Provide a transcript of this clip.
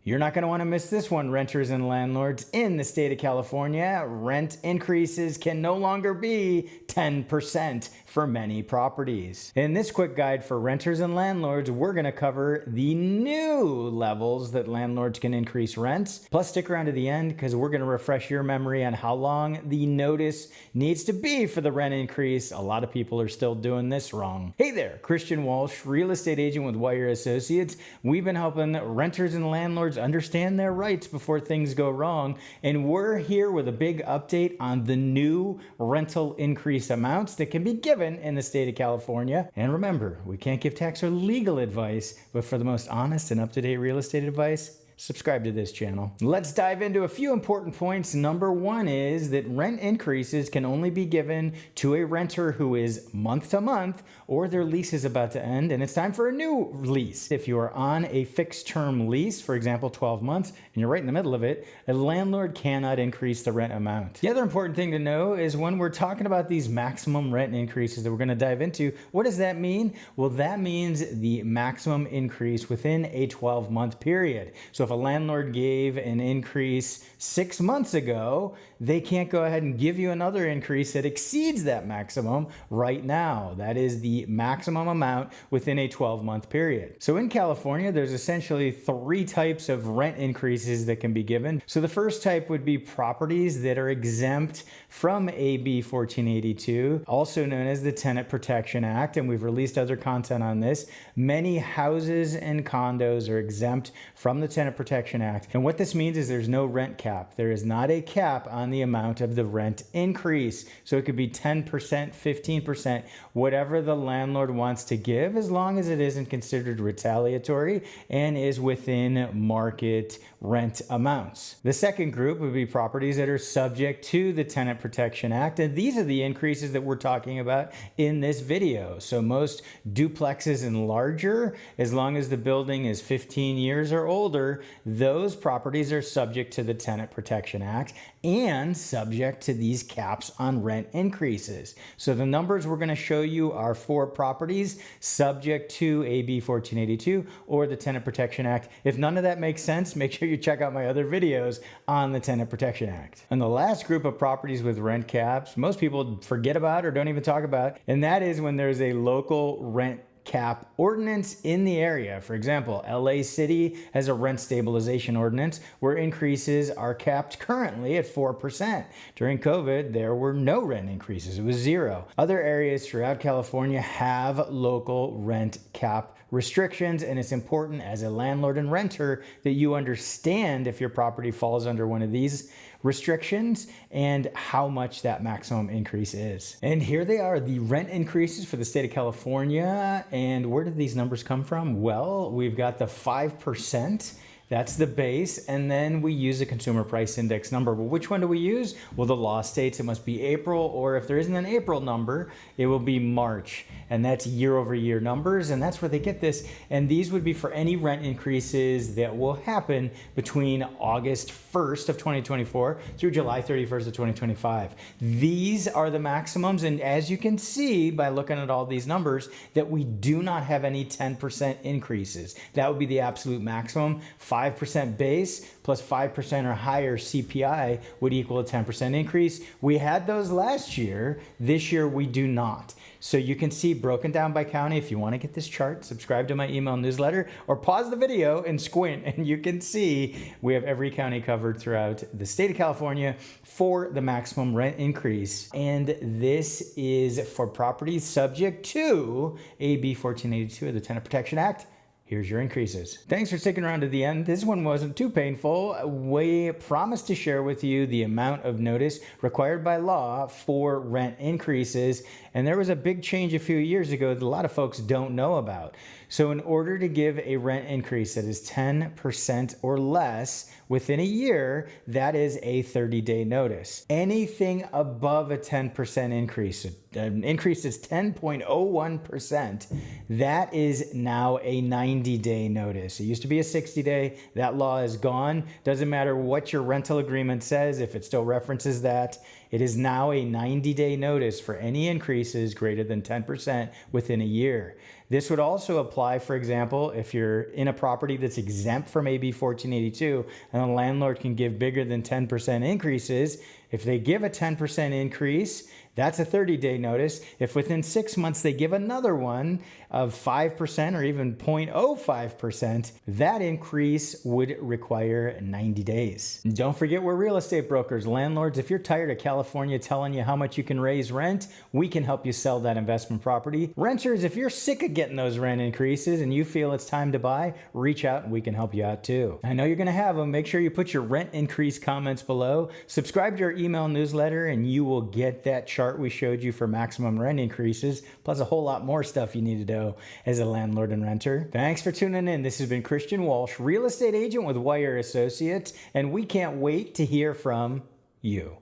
You're not going to want to miss this one, renters and landlords. In the state of California, rent increases can no longer be 10% for many properties. In this quick guide for renters and landlords, we're going to cover the new levels that landlords can increase rents. Plus, stick around to the end because we're going to refresh your memory on how long the notice needs to be for the rent increase. A lot of people are still doing this wrong. Hey there, Christian Walsh, real estate agent with Wire Associates. We've been helping renters and landlords understand their rights before things go wrong, and we're here with a big update on the new rental increase amounts that can be given in the state of California. And remember, we can't give tax or legal advice, but for the most honest and up-to-date real estate advice, subscribe to this channel. Let's dive into a few important points. Number one is that rent increases can only be given to a renter who is month to month or their lease is about to end and it's time for a new lease. If you are on a fixed term lease, for example, 12 months, and you're right in the middle of it, a landlord cannot increase the rent amount. The other important thing to know is when we're talking about these maximum rent increases that we're going to dive into, what does that mean? Well, that means the maximum increase within a 12-month period. So if a landlord gave an increase 6 months ago, they can't go ahead and give you another increase that exceeds that maximum right now. That is the maximum amount within a 12-month period. So in California, there's essentially 3 types of rent increases that can be given. So the first type would be properties that are exempt from AB 1482, also known as the Tenant Protection Act, and we've released other content on this. Many houses and condos are exempt from the Tenant Protection Act. And what this means is there's no rent cap. There is not a cap on the amount of the rent increase. So it could be 10%, 15%, whatever the landlord wants to give, as long as it isn't considered retaliatory and is within market rent amounts. The second group would be properties that are subject to the Tenant Protection Act. And these are the increases that we're talking about in this video. So most duplexes and larger, as long as the building is 15 years or older, those properties are subject to the Tenant Protection Act and subject to these caps on rent increases. So the numbers we're going to show you are for properties subject to AB 1482 or the Tenant Protection Act. If none of that makes sense, make sure you check out my other videos on the Tenant Protection Act. And the last group of properties with rent caps, most people forget about or don't even talk about, and that is when there's a local rent cap ordinance in the area. For example, LA City has a rent stabilization ordinance where increases are capped currently at 4%. During COVID, there were no rent increases. It was 0. Other areas throughout California have local rent cap restrictions, and it's important as a landlord and renter that you understand if your property falls under one of these restrictions and how much that maximum increase is. And here they are, the rent increases for the state of California. And where did these numbers come from? Well, we've got the 5%. That's the base, and then we use a consumer price index number. Well, which one do we use? Well, the law states it must be April, or if there isn't an April number, it will be March, and that's year-over-year numbers, and that's where they get this. And these would be for any rent increases that will happen between August 1st of 2024 through July 31st of 2025. These are the maximums, and as you can see by looking at all these numbers, that we do not have any 10% increases. That would be the absolute maximum. 5% base plus 5% or higher CPI would equal a 10% increase. We had those last year. This year we do not. So you can see broken down by county. If you want to get this chart, subscribe to my email newsletter or pause the video and squint, and you can see we have every county covered throughout the state of California for the maximum rent increase. And this is for properties subject to AB 1482 of the Tenant Protection Act. Here's your increases. Thanks for sticking around to the end. This one wasn't too painful. We promised to share with you the amount of notice required by law for rent increases. And there was a big change a few years ago that a lot of folks don't know about. So in order to give a rent increase that is 10% or less within a year, that is a 30-day notice. Anything above a 10% increase, an increase is 10.01%, that is now a 90-day notice. It used to be a 60-day. That law is gone. Doesn't matter what your rental agreement says, if it still references that. It is now a 90-day notice for any increases greater than 10% within a year. This would also apply, for example, if you're in a property that's exempt from AB 1482 and the landlord can give bigger than 10% increases. If they give a 10% increase, that's a 30-day notice. If within 6 months they give another one of 5% or even 0.05%, that increase would require 90 days. Don't forget, we're real estate brokers, landlords. If you're tired of California telling you how much you can raise rent, we can help you sell that investment property. Renters, if you're sick of getting those rent increases and you feel it's time to buy, reach out and we can help you out too. I know you're going to have them. Make sure you put your rent increase comments below. Subscribe to our email newsletter and you will get that chart we showed you for maximum rent increases, plus a whole lot more stuff you need to know as a landlord and renter. Thanks for tuning in. This has been Christian Walsh, real estate agent with Wire Associates, and we can't wait to hear from you.